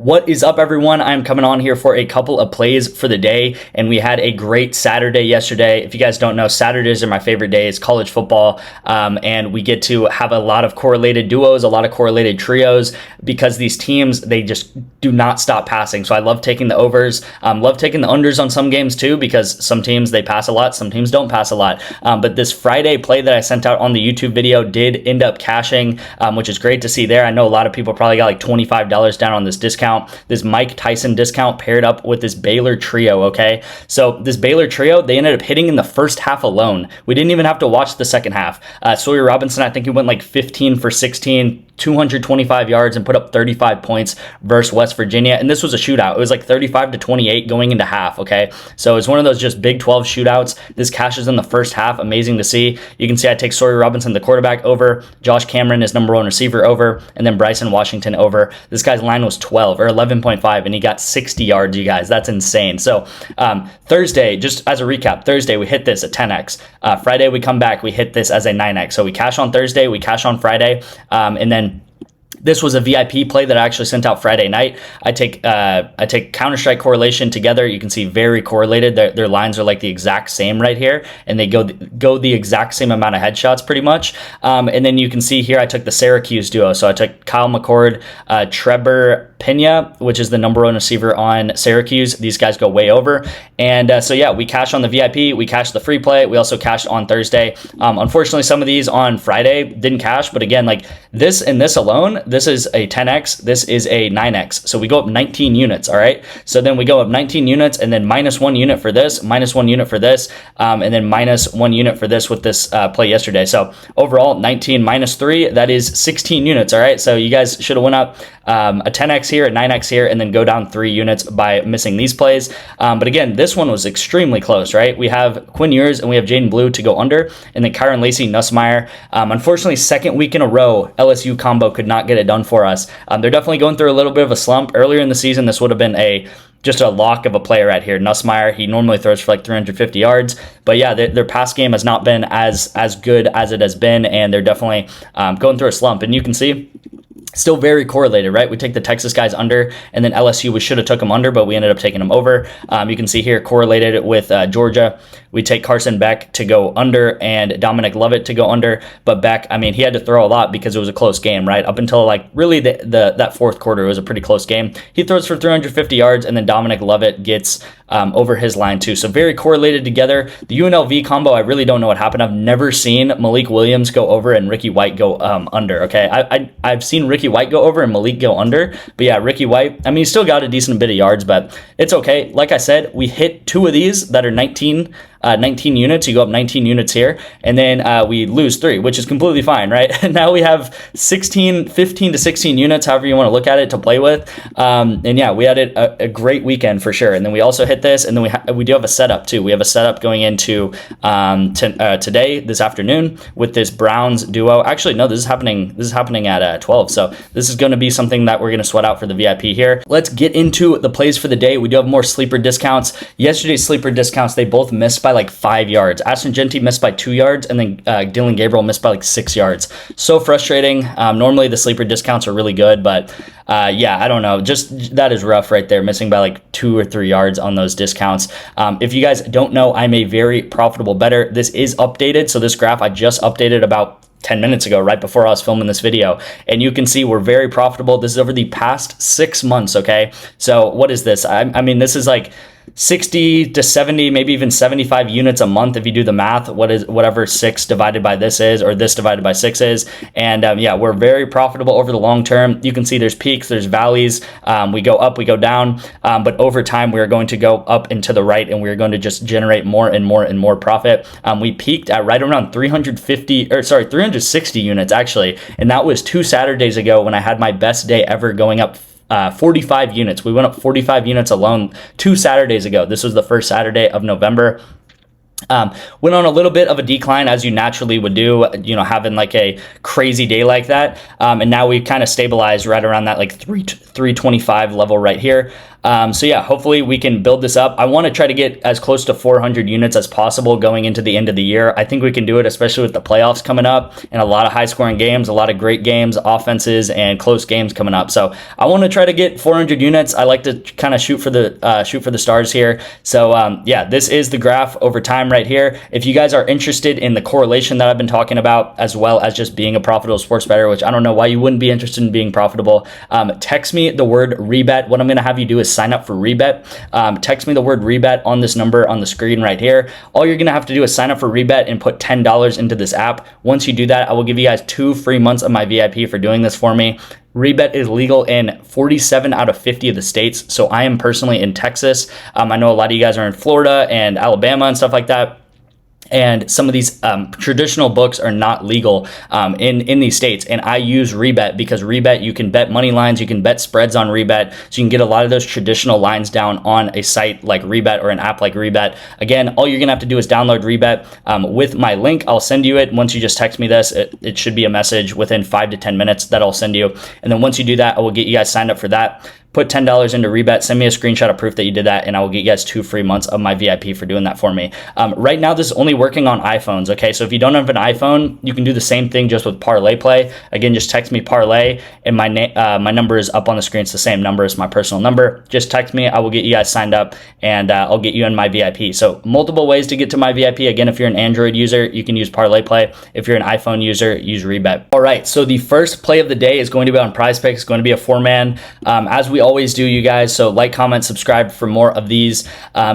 What is up, everyone? I'm coming on here for a couple of plays for the day, and we had a great Saturday yesterday. If you guys don't know, Saturdays are my favorite days, college football, and we get to have a lot of correlated duos, a lot of correlated trios, because these teams, they just do not stop passing. So I love taking the overs, love taking the unders on some games too, because some teams, they pass a lot, some teams don't pass a lot. But this Friday play that I sent out on the YouTube video did end up cashing, which is great to see there. I know a lot of people probably got like $25 down on this discount. This Mike Tyson discount paired up with this Baylor trio, okay? So this Baylor trio, they ended up hitting in the first half alone. We didn't even have to watch the second half. Sawyer Robinson, I think he went like 15 for 16, 225 yards and put up 35 points versus West Virginia. And this was a shootout. It was like 35-28 going into half, okay? So it's one of those just Big 12 shootouts. This cashes in the first half. Amazing to see. You can see I take Sawyer Robinson, the quarterback, over. Josh Cameron is number one receiver, over. And then Bryson Washington, over. This guy's line was 12 or 11.5, and he got 60 yards, you guys. That's insane. So Thursday, just as a recap, Thursday we hit this at 10x. Friday we come back, we hit this as a 9x. So we cash on Thursday, we cash on Friday, and then this was a VIP play that I actually sent out Friday night. I take Counter-Strike correlation together. You can see very correlated. Their lines are like the exact same right here, and they go the exact same amount of headshots pretty much. And then you can see here I took the Syracuse duo. So I took Kyle McCord, Trevor Pena, which is the number one receiver on Syracuse. These guys go way over. And so yeah, we cashed on the VIP. We cashed the free play. We also cashed on Thursday. Unfortunately, some of these on Friday didn't cash. But again, like this and this alone, this is a 10x, this is a 9x. So we go up 19 units, all right? So then we go up 19 units and then minus 1 unit for this, minus 1 unit for this, and then minus 1 unit for this with this play yesterday. So overall, 19 minus 3, that is 16 units, all right? So you guys should have went up a 10x here, a 9x here, and then go down 3 units by missing these plays. But again, this one was extremely close, right? We have Quinn Ewers and we have Jaden Blue to go under, and then Kyron Lacey, Nussmeier. Unfortunately, second week in a row, LSU combo could not get it done for us. They're definitely going through a little bit of a slump. Earlier in the season, this would have been just a lock of a player right here. Nussmeier, he normally throws for like 350 yards. But yeah, their pass game has not been as good as it has been, and they're definitely going through a slump. And you can see, still very correlated, right? We take the Texas guys under, and then LSU, we should have took them under, but we ended up taking them over. You can see here correlated with Georgia. We take Carson Beck to go under and Dominic Lovett to go under. But Beck, I mean, he had to throw a lot because it was a close game, right? Up until like really that fourth quarter, it was a pretty close game. He throws for 350 yards, and then Dominic Lovett gets over his line too. So very correlated together. The UNLV combo, I really don't know what happened. I've never seen Malik Williams go over and Ricky White go under, okay? I've seen Ricky White go over and Malik go under. But yeah, Ricky White, I mean, he still got a decent bit of yards, but it's okay. Like I said, we hit 2 of these that are 19 units. You go up 19 units here, and then we lose 3, which is completely fine, right? Now we have 15 to 16 units, however you want to look at it, to play with. And yeah, we had a great weekend for sure. And then we also hit this, and then we do have a setup too. We have a setup going into today, this afternoon, with this Browns duo. Actually, no, this is happening at 12. So this is going to be something that we're going to sweat out for the VIP here. Let's get into the plays for the day. We do have more sleeper discounts. Yesterday's sleeper discounts, they both missed by like 5 yards. Ashton Genty missed by 2 yards, and then Dylan Gabriel missed by like 6 yards. So frustrating. Normally the sleeper discounts are really good, but yeah, I don't know. Just that is rough right there, missing by like 2 or 3 yards on those discounts. If you guys don't know, I'm a very profitable bettor. This is updated. So this graph I just updated about 10 minutes ago, right before I was filming this video. And you can see we're very profitable. This is over the past 6 months, okay? So what is this? I mean, this is like 60 to 70, maybe even 75 units a month if you do the math. Whatever 6 divided by this is, or this divided by 6 is. And yeah, we're very profitable over the long term. You can see there's peaks, there's valleys. We go up, we go down. But over time, we're going to go up and to the right, and we're going to just generate more and more and more profit. We peaked at right around 360 units actually. And that was 2 Saturdays ago when I had my best day ever, going up 45 units. We went up 45 units alone 2 Saturdays ago. This was the first Saturday of November. Went on a little bit of a decline, as you naturally would do, you know, having like a crazy day like that. And now we've kind of stabilized right around that like 325 level right here. So yeah, hopefully we can build this up. I want to try to get as close to 400 units as possible going into the end of the year. I think we can do it, especially with the playoffs coming up and a lot of high scoring games, a lot of great games, offenses, and close games coming up. So I want to try to get 400 units. I like to kind of shoot for the stars here. So yeah, this is the graph over time right here. If you guys are interested in the correlation that I've been talking about, as well as just being a profitable sports bettor, which I don't know why you wouldn't be interested in being profitable, text me the word rebet. What I'm going to have you do is sign up for rebet. Text me the word rebet on this number on the screen right here. All you're going to have to do is sign up for rebet and put $10 into this app. Once you do that, I will give you guys 2 free months of my VIP for doing this for me. Rebet is legal in 47 out of 50 of the states. So I am personally in Texas. I know a lot of you guys are in Florida and Alabama and stuff like that. And some of these traditional books are not legal in these states. And I use Rebet because Rebet, you can bet money lines, you can bet spreads on Rebet. So you can get a lot of those traditional lines down on a site like Rebet or an app like Rebet. Again, all you're going to have to do is download Rebet with my link. I'll send you it. Once you just text me this, it should be a message within 5 to 10 minutes that I'll send you. And then once you do that, I will get you guys signed up for that. Put $10 into Rebet, send me a screenshot of proof that you did that, and I will get you guys 2 free months of my VIP for doing that for me. Right now, this is only working on iPhones, okay? So if you don't have an iPhone, you can do the same thing just with Parlay Play. Again, just text me Parlay, and my number is up on the screen. It's the same number as my personal number. Just text me. I will get you guys signed up, and I'll get you in my VIP. So multiple ways to get to my VIP. Again, if you're an Android user, you can use Parlay Play. If you're an iPhone user, use Rebet. All right, so the first play of the day is going to be on Prizepicks. It's going to be a 4-man. As we always do, you guys, so like, comment, subscribe for more of these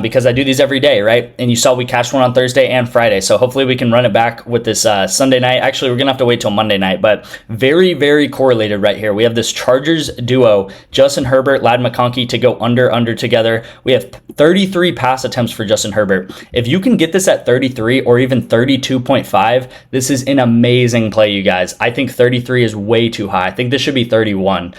because I do these every day, right? And you saw we cashed one on Thursday and Friday, so hopefully we can run it back with this Sunday night. Actually, we're gonna have to wait till Monday night, but very, very correlated right here. We have this Chargers duo, Justin Herbert, Ladd McConkey, to go under together. We have 33 pass attempts for Justin Herbert. If you can get this at 33 or even 32.5, this is an amazing play, you guys. I think 33 is way too high. I think this should be 31.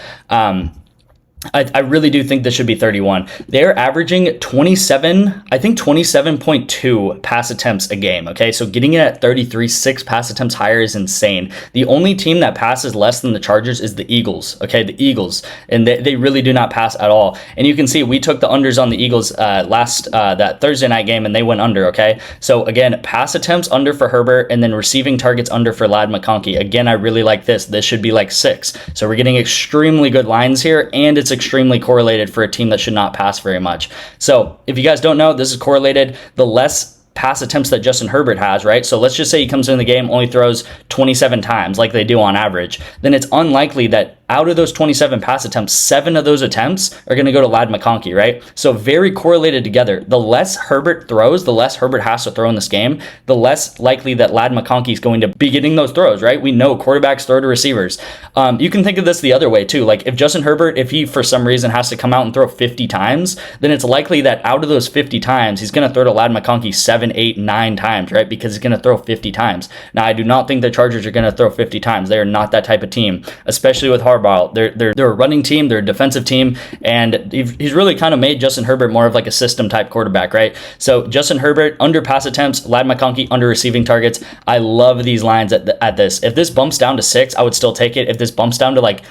I really do think this should be 31. They're averaging 27, I think 27.2 pass attempts a game, okay? So getting it at 33, 6 pass attempts higher is insane. The only team that passes less than the Chargers is the Eagles, okay? The Eagles, and they really do not pass at all. And you can see we took the unders on the Eagles that Thursday night game, and they went under, okay? So again, pass attempts under for Herbert, and then receiving targets under for Ladd McConkey. Again, I really like this. This should be like 6. So we're getting extremely good lines here, and it's extremely correlated for a team that should not pass very much. So if you guys don't know, this is correlated. The less pass attempts that Justin Herbert has, right? So let's just say he comes in the game, only throws 27 times like they do on average. Then it's unlikely that out of those 27 pass attempts, 7 of those attempts are going to go to Ladd McConkey, right? So very correlated together. The less Herbert throws, the less Herbert has to throw in this game, the less likely that Ladd McConkey is going to be getting those throws, right? We know quarterbacks throw to receivers. You can think of this the other way too. Like if Justin Herbert, if he for some reason has to come out and throw 50 times, then it's likely that out of those 50 times, he's going to throw to Ladd McConkey 7, 8, 9 times, right? Because he's going to throw 50 times. Now, I do not think the Chargers are going to throw 50 times. They are not that type of team, especially with Harbaugh. They're a running team, they're a defensive team, and he's really kind of made Justin Herbert more of like a system type quarterback, right? So Justin Herbert under pass attempts, Ladd McConkey under receiving targets. I love these lines at this. If this bumps down to 6, I would still take it. If this bumps down to like,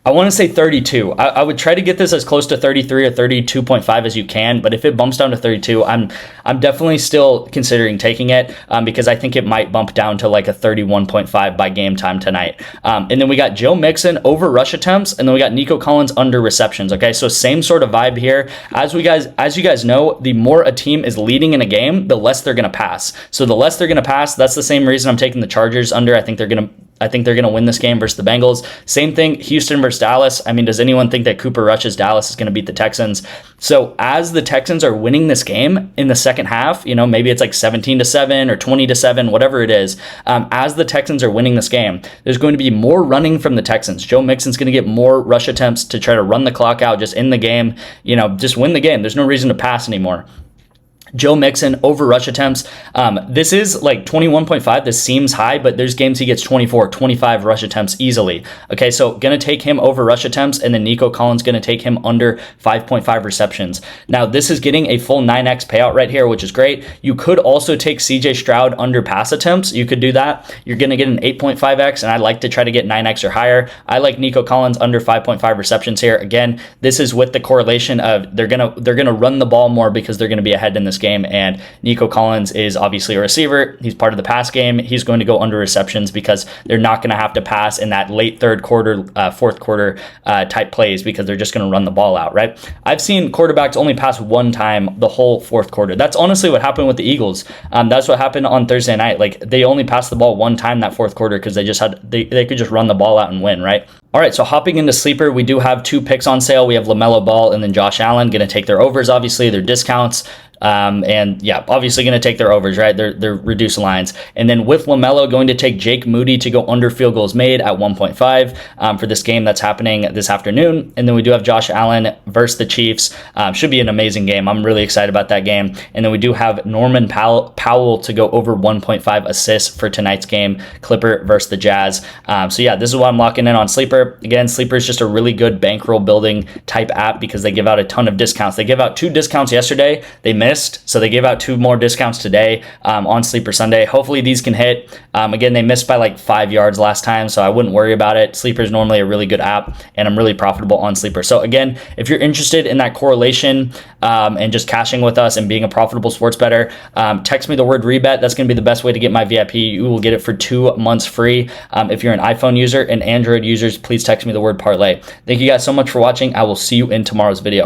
I want to say 32. I would try to get this as close to 33 or 32.5 as you can, but if it bumps down to 32, I'm definitely still considering taking it because I think it might bump down to like a 31.5 by game time tonight. And then we got Joe Mixon over rush attempts, and then we got Nico Collins under receptions. Okay, so same sort of vibe here. As you guys know, the more a team is leading in a game, the less they're going to pass. So the less they're going to pass, that's the same reason I'm taking the Chargers under. I think they're going to win this game versus the Bengals. Same thing, Houston versus Dallas. I mean, does anyone think that Cooper Rush's Dallas is going to beat the Texans? So as the Texans are winning this game in the second half, maybe it's like 17-7 or 20-7, whatever it is. As the Texans are winning this game, there's going to be more running from the Texans. Joe Mixon's going to get more rush attempts to try to run the clock out, just in the game, just win the game. There's no reason to pass anymore. Joe Mixon over rush attempts. This is like 21.5. This seems high, but there's games he gets 24, 25 rush attempts easily. Okay, so going to take him over rush attempts, and then Nico Collins going to take him under 5.5 receptions. Now, this is getting a full 9x payout right here, which is great. You could also take CJ Stroud under pass attempts. You could do that. You're going to get an 8.5x, and I like to try to get 9x or higher. I like Nico Collins under 5.5 receptions here. Again, this is with the correlation of they're gonna run the ball more because they're going to be ahead in this game, and Nico Collins is obviously a receiver. He's part of the pass game. He's going to go under receptions because they're not going to have to pass in that late third quarter, fourth quarter type plays because they're just going to run the ball out, right? I've seen quarterbacks only pass one time the whole fourth quarter. That's honestly what happened with the Eagles. That's what happened on Thursday night. Like, they only passed the ball one time that fourth quarter because they could just run the ball out and win, right? All right, so hopping into sleeper, we do have 2 picks on sale. We have LaMelo Ball and then Josh Allen. Going to take their overs, obviously, their discounts. And yeah, obviously going to take their overs, right? They're reduced lines. And then with LaMelo, going to take Jake Moody to go under field goals made at 1.5 for this game that's happening this afternoon. And then we do have Josh Allen versus the Chiefs. Should be an amazing game. I'm really excited about that game. And then we do have Norman Powell to go over 1.5 assists for tonight's game, Clipper versus the Jazz. So yeah, this is what I'm locking in on Sleeper. Again, Sleeper is just a really good bankroll building type app because they give out a ton of discounts. They give out 2 discounts yesterday. They missed. So they gave out 2 more discounts today on Sleeper Sunday. Hopefully these can hit. Again, they missed by like 5 yards last time, so I wouldn't worry about it. Sleeper is normally a really good app, and I'm really profitable on Sleeper. So again, if you're interested in that correlation and just cashing with us and being a profitable sports bettor, text me the word rebet. That's going to be the best way to get my VIP. You will get it for 2 months free. If you're an iPhone user and Android users, please text me the word parlay. Thank you guys so much for watching. I will see you in tomorrow's video.